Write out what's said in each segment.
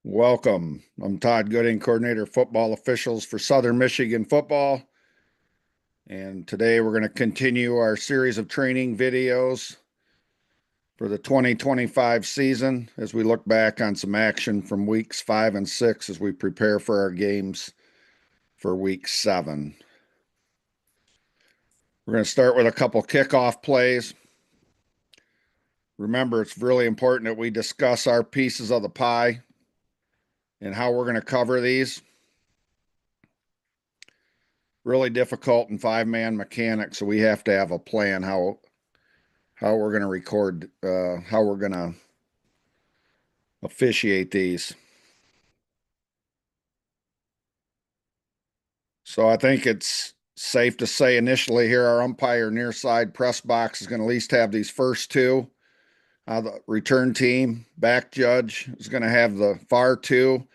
Welcome. I'm Todd Gooding, coordinator of football officials for Southern Michigan football. And today we're going to continue our series of training videos for the 2025 season as we look back on some action from weeks 5 and 6 as we prepare for our games for week 7. We're going to start with a couple kickoff plays. Remember, it's really important that we discuss our pieces of the pie and how we're going to cover these. Really difficult in 5-man mechanics, so we have to have a plan how we're going to record, how we're going to officiate these. So I think it's safe to say initially here our umpire near side press box is going to at least have these first two. The return team back judge is going to have the far two,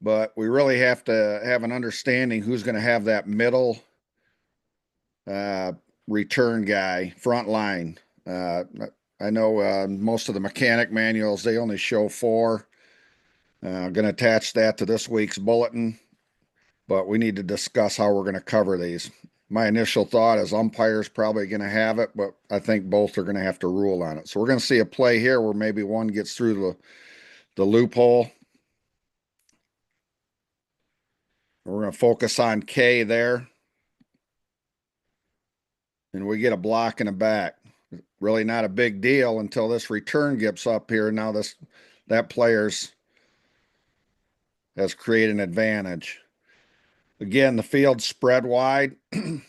but we really have to have an understanding who's going to have that middle return guy, front line. I know most of the mechanic manuals, they only show 4. I'm going to attach that to this week's bulletin, but we need to discuss how we're going to cover these. My initial thought is umpire's probably going to have it, but I think both are going to have to rule on it. So we're going to see a play here where maybe one gets through the loophole. We're going to focus on K there. And we get a block in the back. Really not a big deal until this return gets up here. Now that player's has created an advantage. Again, the field's spread wide. A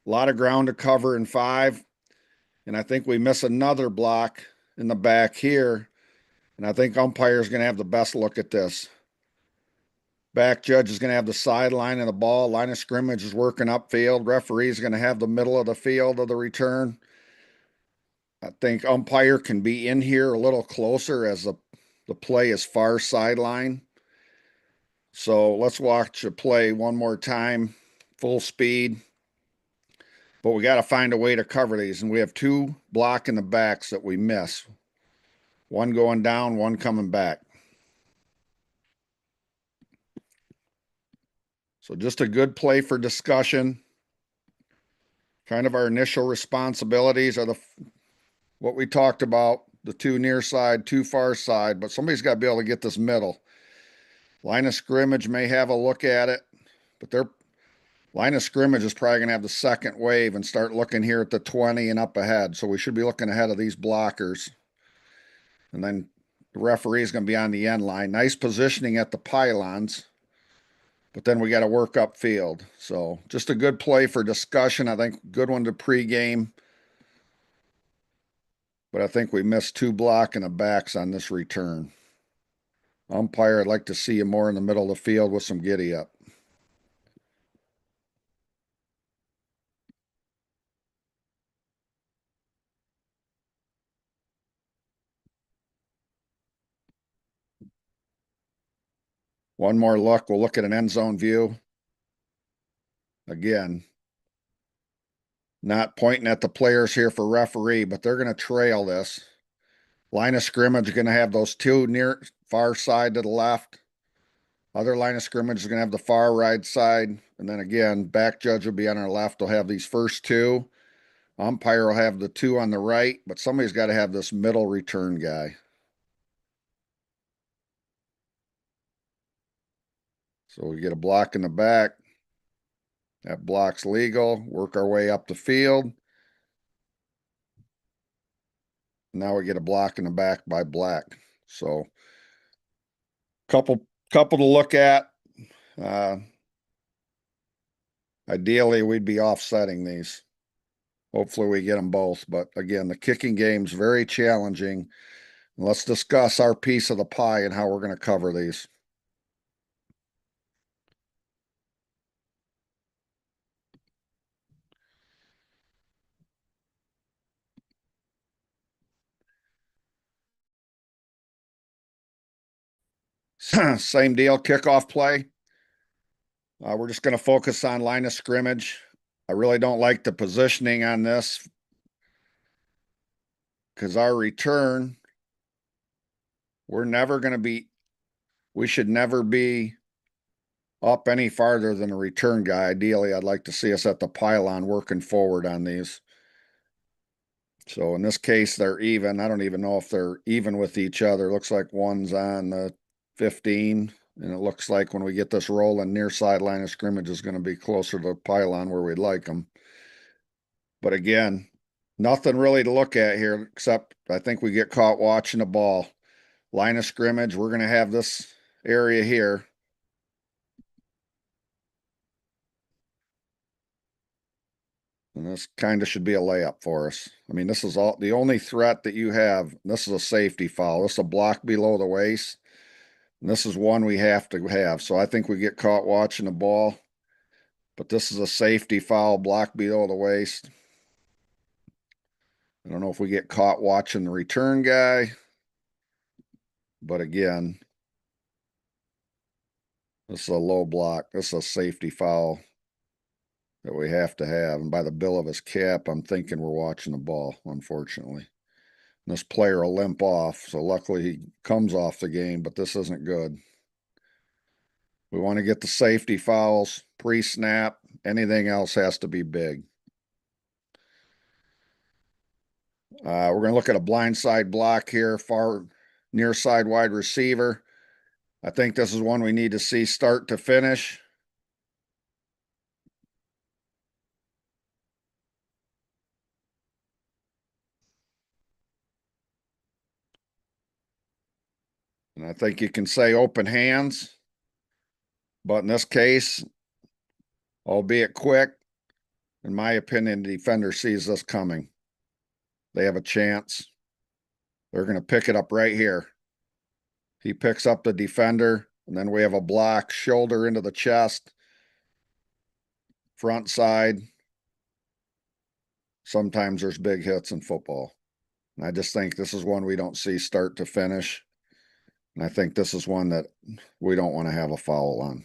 lot of ground to cover in 5. And I think we miss another block in the back here. And I think umpire's going to have the best look at this. Back judge is going to have the sideline of the ball. Line of scrimmage is working upfield. Referee is going to have the middle of the field of the return. I think umpire can be in here a little closer as the play is far sideline. So let's watch the play one more time, full speed. But we got to find a way to cover these. And we have 2 block in the backs that we miss. One going down, one coming back. So just a good play for discussion. Kind of our initial responsibilities are what we talked about, the 2 near side, 2 far side, but somebody's got to be able to get this middle. Line of scrimmage may have a look at it, but their line of scrimmage is probably going to have the second wave and start looking here at the 20 and up ahead. So we should be looking ahead of these blockers. And then the referee is going to be on the end line. Nice positioning at the pylons, but then we got to work upfield. So just a good play for discussion. I think good one to pregame. But I think we missed 2 block in the backs on this return. Umpire, I'd like to see you more in the middle of the field with some giddy up. One more look. We'll look at an end zone view. Again, not pointing at the players here for referee, but they're going to trail this. Line of scrimmage is going to have those 2 near far side to the left. Other line of scrimmage is going to have the far right side. And then again, back judge will be on our left. They'll have these first 2. Umpire will have the 2 on the right, but somebody's got to have this middle return guy. So we get a block in the back. That block's legal. Work our way up the field. Now we get a block in the back by black. So couple to look at. Ideally, we'd be offsetting these. Hopefully we get them both. But again, the kicking game's very challenging. Let's discuss our piece of the pie and how we're going to cover these. Same deal, kickoff play. We're just going to focus on line of scrimmage. I really don't like the positioning on this because our return, we're never going to be We should never be up any farther than the return guy. Ideally, I'd like to see us at the pylon working forward on these. So in this case, they're even. I don't even know if they're even with each other. It looks like one's on the 15, and it looks like when we get this rolling, near sideline of scrimmage is going to be closer to the pylon where we'd like them. But again, nothing really to look at here, except I think we get caught watching the ball. Line of scrimmage, we're going to have this area here. And this kind of should be a layup for us. I mean, this is all the only threat that you have. This is a safety foul. This is a block below the waist. And this is one we have to have. So I think we get caught watching the ball. But this is a safety foul, block below the waist. I don't know if we get caught watching the return guy. But again, this is a low block. This is a safety foul that we have to have. And by the bill of his cap, I'm thinking we're watching the ball, unfortunately. And this player will limp off. So luckily he comes off the game, but this isn't good. We want to get the safety fouls, pre-snap. Anything else has to be big. We're going to look at a blindside block here, far near side wide receiver. I think this is one we need to see start to finish. And I think you can say open hands. But in this case, albeit quick, in my opinion, the defender sees this coming. They have a chance. They're going to pick it up right here. He picks up the defender, and then we have a block, shoulder into the chest, front side. Sometimes there's big hits in football. And I just think this is one we don't see start to finish. And I think this is one that we don't want to have a foul on.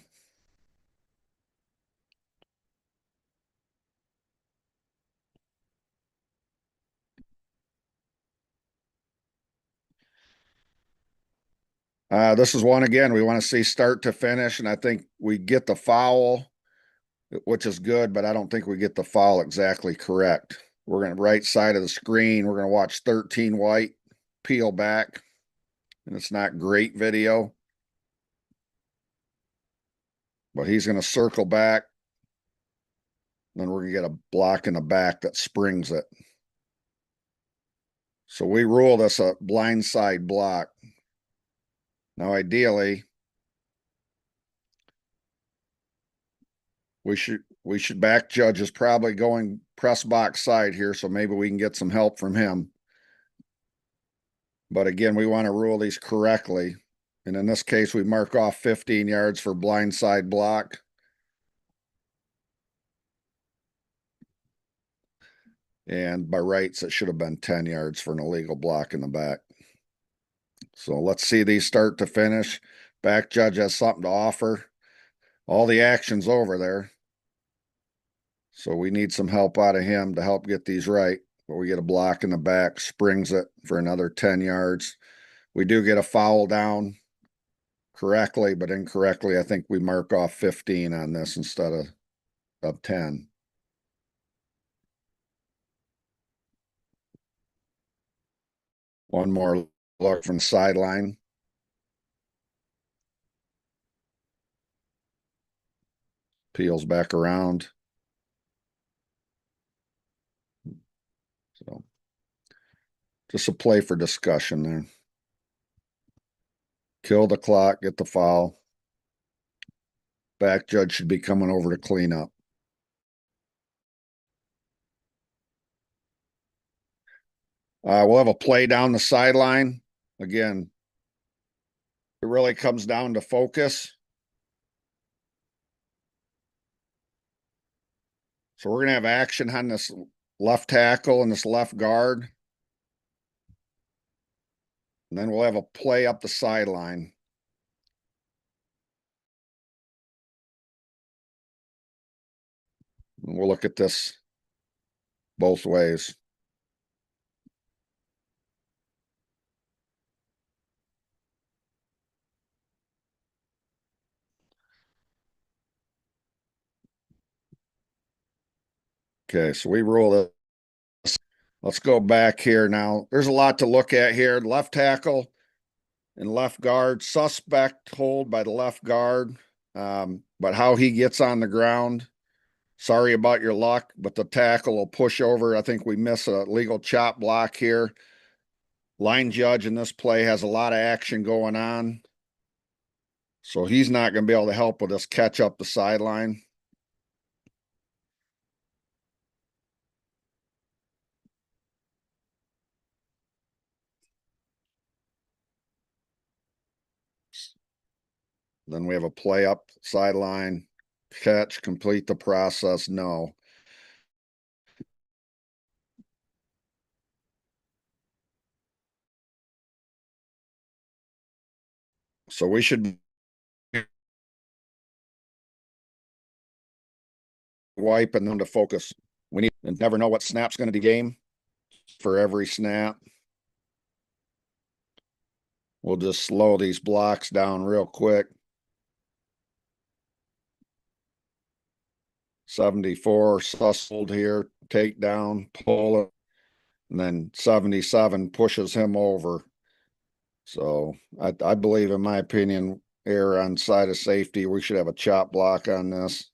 This is one, again, we want to see start to finish, and I think we get the foul, which is good, but I don't think we get the foul exactly correct. We're going to right side of the screen. We're going to watch 13 white peel back, and it's not great video, but he's going to circle back. Then we're going to get a block in the back that springs it. So we rule this a blindside block. Now, ideally, we should back judge is probably going press box side here, so maybe we can get some help from him. But again, we want to rule these correctly. And in this case, we mark off 15 yards for blindside block. And by rights, it should have been 10 yards for an illegal block in the back. So let's see these start to finish. Back judge has something to offer. All the action's over there. So we need some help out of him to help get these right. But we get a block in the back, springs it for another 10 yards. We do get a foul down correctly, but incorrectly. I think we mark off 15 on this instead of 10. One more look from the sideline. Peels back around. So just a play for discussion there. Kill the clock, get the foul. Back judge should be coming over to clean up. We'll have a play down the sideline. Again, it really comes down to focus. So we're going to have action on this left tackle and this left guard. And then we'll have a play up the sideline. And we'll look at this both ways. Okay, so we rule this. Let's go back here now. There's a lot to look at here. Left tackle and left guard. Suspect hold by the left guard. But how he gets on the ground, sorry about your luck, but the tackle will push over. I think we miss a legal chop block here. Line judge in this play has a lot of action going on. So he's not going to be able to help with us catch up the sideline. Then we have a play up sideline, catch, complete the process. No. So we should wipe and them to focus. We need and never know what snap's going to be game for every snap. We'll just slow these blocks down real quick. 74 sustled here, takedown, pull it, and then 77 pushes him over. So I believe, in my opinion, err on side of safety. We should have a chop block on this.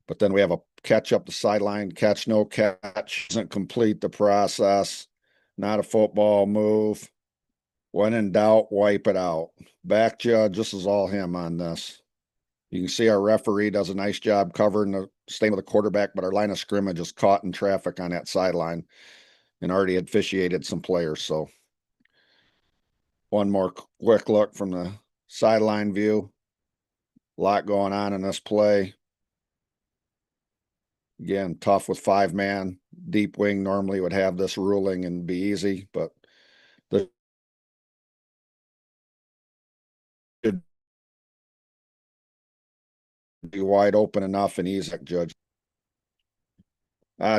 But then we have a catch up the sideline, catch, no catch, doesn't complete the process. Not a football move. When in doubt, wipe it out. Back judge, this is all him on this. You can see our referee does a nice job covering the staying with the quarterback, but our line of scrimmage is caught in traffic on that sideline and already officiated some players. So one more quick look from the sideline view. A lot going on in this play. Again, tough with 5-man. Deep wing normally would have this ruling and be easy, but the should be wide open enough and easy, judge.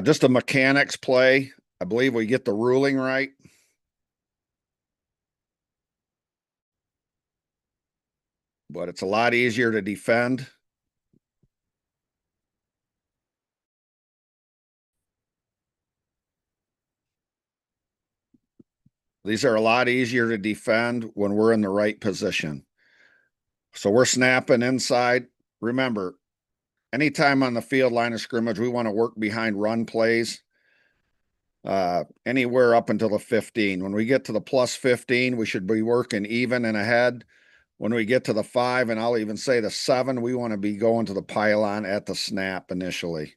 Just a mechanics play. I believe we get the ruling right. But it's a lot easier to defend. These are a lot easier to defend when we're in the right position. So we're snapping inside. Remember, anytime on the field line of scrimmage, we want to work behind run plays. Anywhere up until the 15. When we get to the plus 15, we should be working even and ahead. When we get to the 5, and I'll even say the 7, we want to be going to the pylon at the snap initially.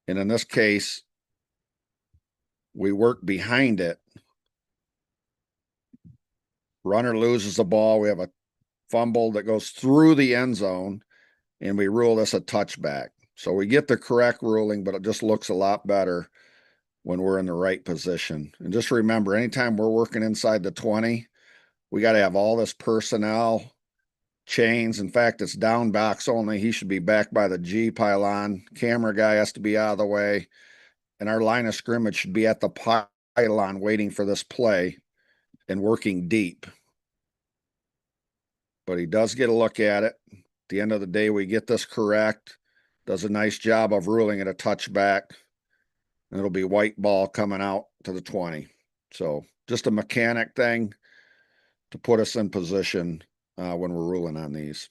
And in this case, we work behind it. Runner loses the ball. We have a fumble that goes through the end zone, and we rule this a touchback. So we get the correct ruling, but it just looks a lot better when we're in the right position. And just remember, anytime we're working inside the 20, we got to have all this personnel, chains. In fact, it's down box only. He should be back by the G pylon. Camera guy has to be out of the way. And our line of scrimmage should be at the pylon waiting for this play and working deep. But he does get a look at it. At the end of the day, we get this correct. Does a nice job of ruling it a touchback. And it'll be white ball coming out to the 20. So just a mechanic thing to put us in position when we're ruling on these.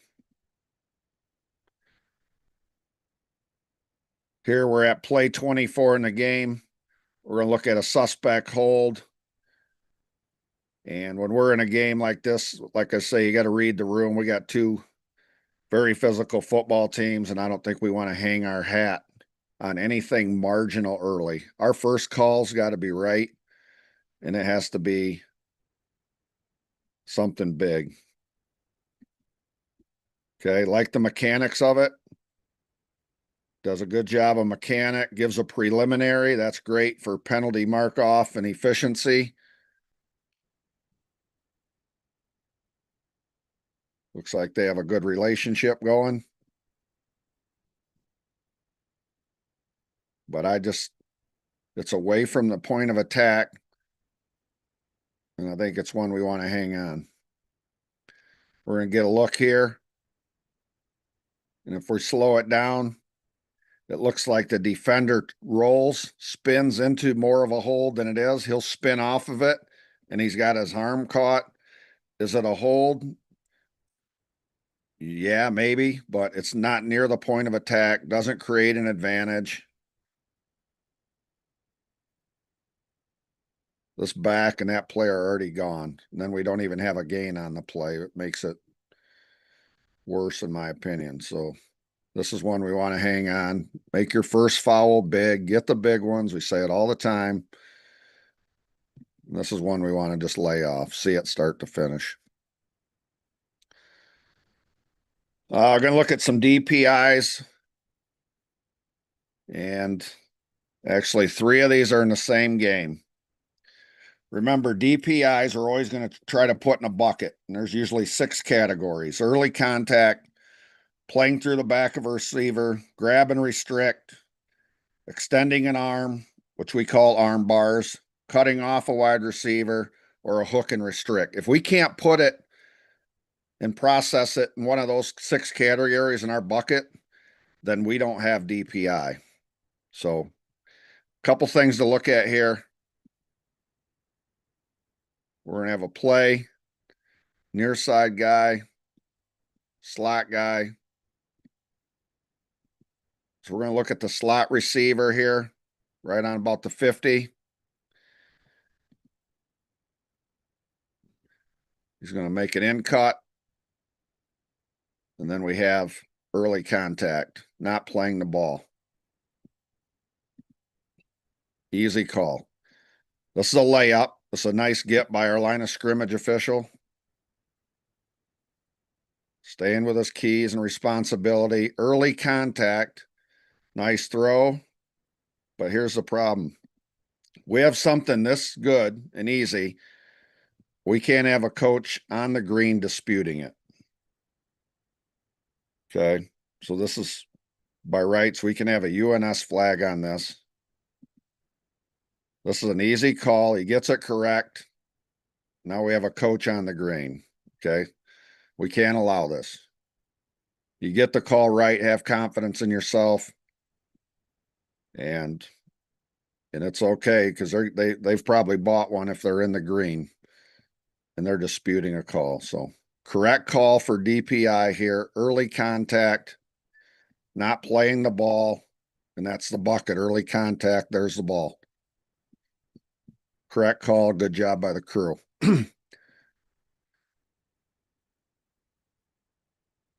Here we're at play 24 in the game. We're going to look at a suspect hold. And when we're in a game like this, like I say, you got to read the room. We got two very physical football teams, and I don't think we want to hang our hat on anything marginal early. Our first call's got to be right, and it has to be something big. Okay, like the mechanics of it. Does a good job of mechanic, gives a preliminary. That's great for penalty mark off and efficiency. Looks like they have a good relationship going. But it's away from the point of attack. And I think it's one we want to hang on. We're going to get a look here. And if we slow it down, it looks like the defender rolls, spins into more of a hold than it is. He'll spin off of it, and he's got his arm caught. Is it a hold? Yeah, maybe, but it's not near the point of attack, doesn't create an advantage. This back and that player are already gone. And then we don't even have a gain on the play. It makes it worse, in my opinion. So this is one we want to hang on. Make your first foul big, get the big ones. We say it all the time. This is one we want to just lay off, see it start to finish. We're going to look at some DPIs. And actually, 3 of these are in the same game. Remember, DPIs are always going to try to put in a bucket, and there's usually 6 categories: early contact, playing through the back of a receiver, grab and restrict, extending an arm, which we call arm bars, cutting off a wide receiver, or a hook and restrict. If we can't put it and process it in one of those 6 categories in our bucket, then we don't have DPI. So, a couple things to look at here. We're going to have a play, near side guy, slot guy. So we're going to look at the slot receiver here, right on about the 50. He's going to make an in cut. And then we have early contact, not playing the ball. Easy call. This is a layup. This is a nice get by our line of scrimmage official. Staying with his keys and responsibility. Early contact. Nice throw. But here's the problem. We have something this good and easy. We can't have a coach on the green disputing it. Okay. So this is by rights. We can have a UNS flag on this. This is an easy call. He gets it correct. Now we have a coach on the green. Okay. We can't allow this. You get the call right, have confidence in yourself, and it's okay because they've probably bought one if they're in the green and they're disputing a call. So correct call for DPI here. Early contact, not playing the ball, and that's the bucket. Early contact, there's the ball. Correct call. Good job by the crew.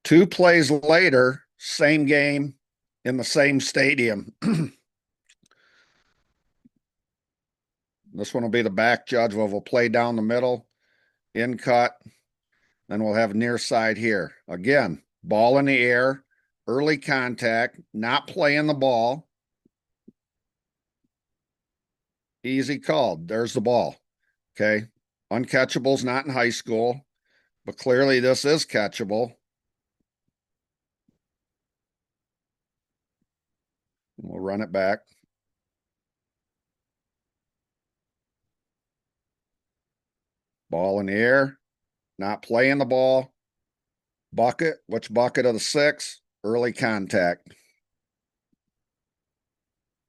2 plays later, same game in the same stadium. This one will be the back judge. We'll play down the middle, in cut, then we'll have near side here. Again, ball in the air, early contact, not playing the ball. Easy called. There's the ball. Okay. Uncatchable's not in high school, but clearly this is catchable. We'll run it back. Ball in the air, not playing the ball. Bucket, which bucket of the 6? Early contact.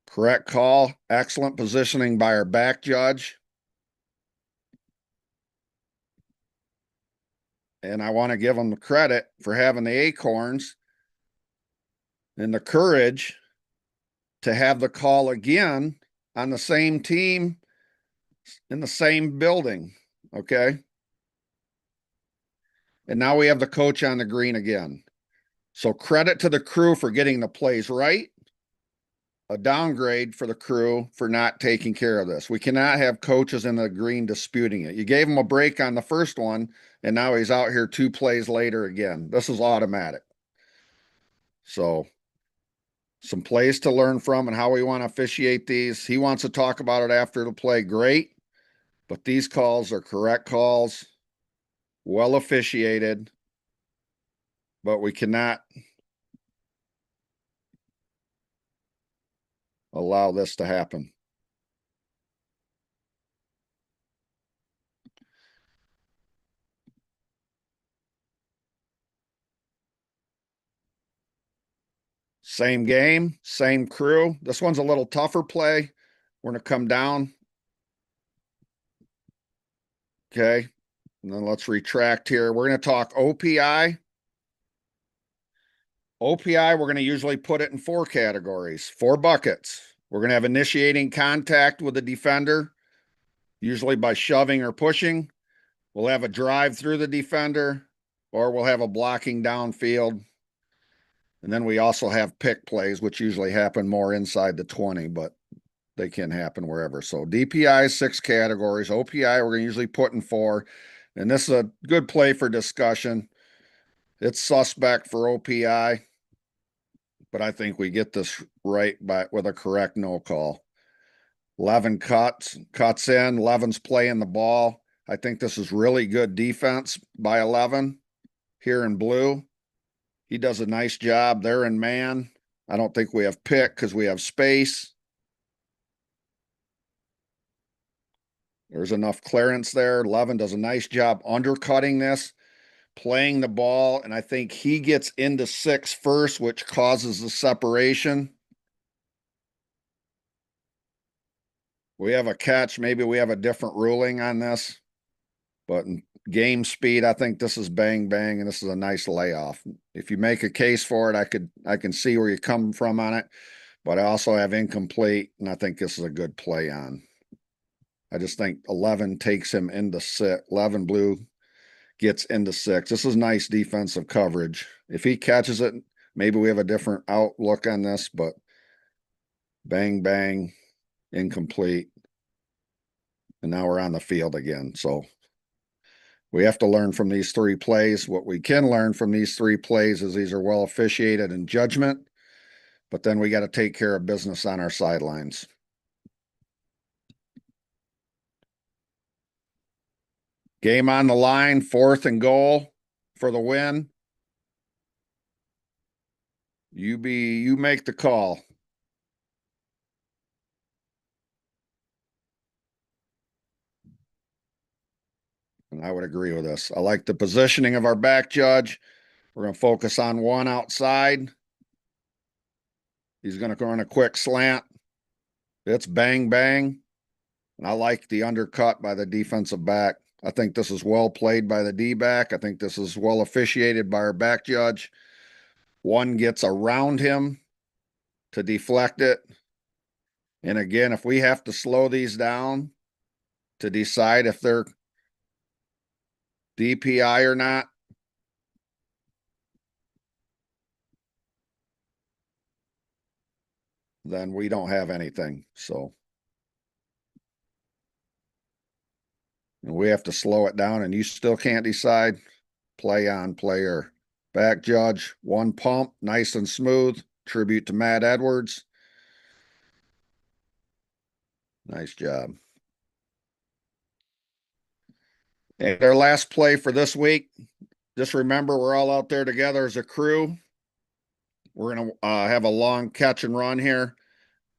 Correct call. Excellent positioning by our back judge. And I want to give them the credit for having the acorns and the courage to have the call again on the same team in the same building. Okay. And now we have the coach on the green again. So credit to the crew for getting the plays right. A downgrade for the crew for not taking care of this. We cannot have coaches in the green disputing it. You gave him a break on the first one, and now he's out here 2 plays later again. This is automatic. So some plays to learn from and how we want to officiate these. He wants to talk about it after the play. Great. But these calls are correct calls, well officiated, but we cannot allow this to happen. Same game, same crew. This one's a little tougher play. We're going to come down. Okay. And then let's retract here. We're going to talk OPI. OPI, we're going to usually put it in 4 categories, 4 buckets. We're going to have initiating contact with the defender, usually by shoving or pushing. We'll have a drive through the defender, or we'll have a blocking downfield. And then we also have pick plays, which usually happen more inside the 20, but they can happen wherever. So DPI, 6 categories. OPI, we're going to usually put in 4. And this is a good play for discussion. It's suspect for OPI, but I think we get this right with a correct no call. 11 cuts in. 11's playing the ball. I think this is really good defense by 11 here in blue. He does a nice job there in man. I don't think we have pick because we have space. There's enough clearance there. 11 does a nice job undercutting this, playing the ball, and I think he gets into 6 first, which causes the separation. We have a catch. Maybe we have a different ruling on this, but in game speed, I think this is bang bang, and this is a nice layoff. If you make a case for it, I can see where you come from on it, but I also have incomplete, and I think this is a good play on. I just think 11 takes him into 6. 11 blue gets into 6. This is nice defensive coverage. If he catches it, maybe we have a different outlook on this, but bang bang, incomplete. And now we're on the field again. So we have to learn from these 3 plays. What we can learn from these 3 plays is these are well officiated in judgment, but then we got to take care of business on our sidelines. Game on the line, 4th and goal for the win. You make the call. And I would agree with this. I like the positioning of our back judge. We're going to focus on 1 outside. He's going to run a quick slant. It's bang, bang. And I like the undercut by the defensive back. I think this is well played by the D-back. I think this is well officiated by our back judge. 1 gets around him to deflect it. And again, if we have to slow these down to decide if they're DPI or not, then we don't have anything. So and we have to slow it down, and you still can't decide. Play on player. Back judge, 1 pump, nice and smooth. Tribute to Matt Edwards. Nice job. And our last play for this week, just remember we're all out there together as a crew. We're going to have a long catch and run here,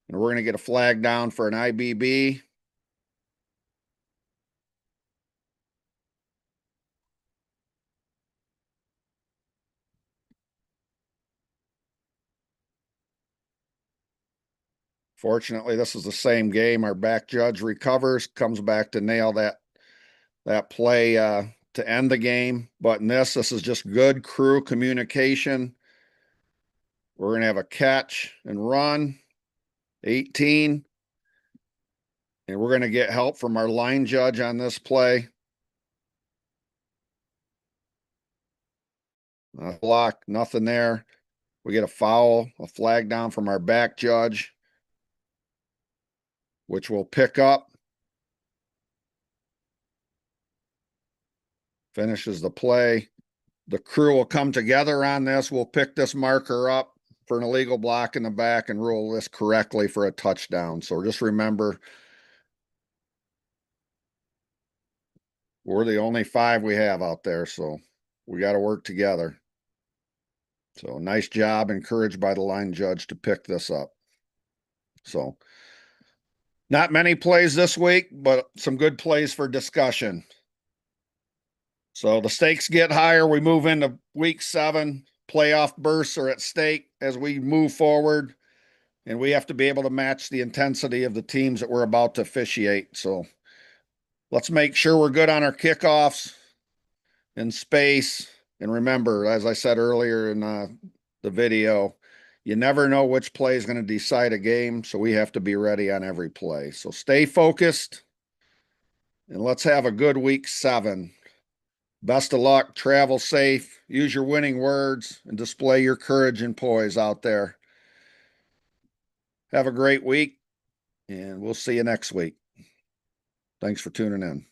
and we're going to get a flag down for an IBB. Fortunately, this is the same game. Our back judge recovers, comes back to nail that play to end the game. But in this is just good crew communication. We're going to have a catch and run, 18. And we're going to get help from our line judge on this play. Block, nothing there. We get a foul, a flag down from our back judge, which we'll pick up. Finishes the play. The crew will come together on this. We'll pick this marker up for an illegal block in the back and rule this correctly for a touchdown. So just remember, we're the only 5 we have out there, so we got to work together. So nice job, encouraged by the line judge to pick this up. So not many plays this week, but some good plays for discussion. So the stakes get higher. We move into week 7. playoff berths are at stake as we move forward, and we have to be able to match the intensity of the teams that we're about to officiate. So let's make sure we're good on our kickoffs in space. And remember, as I said earlier in the video, you never know which play is going to decide a game, so we have to be ready on every play. So stay focused, and let's have a good week 7. Best of luck, travel safe, use your winning words, and display your courage and poise out there. Have a great week, and we'll see you next week. Thanks for tuning in.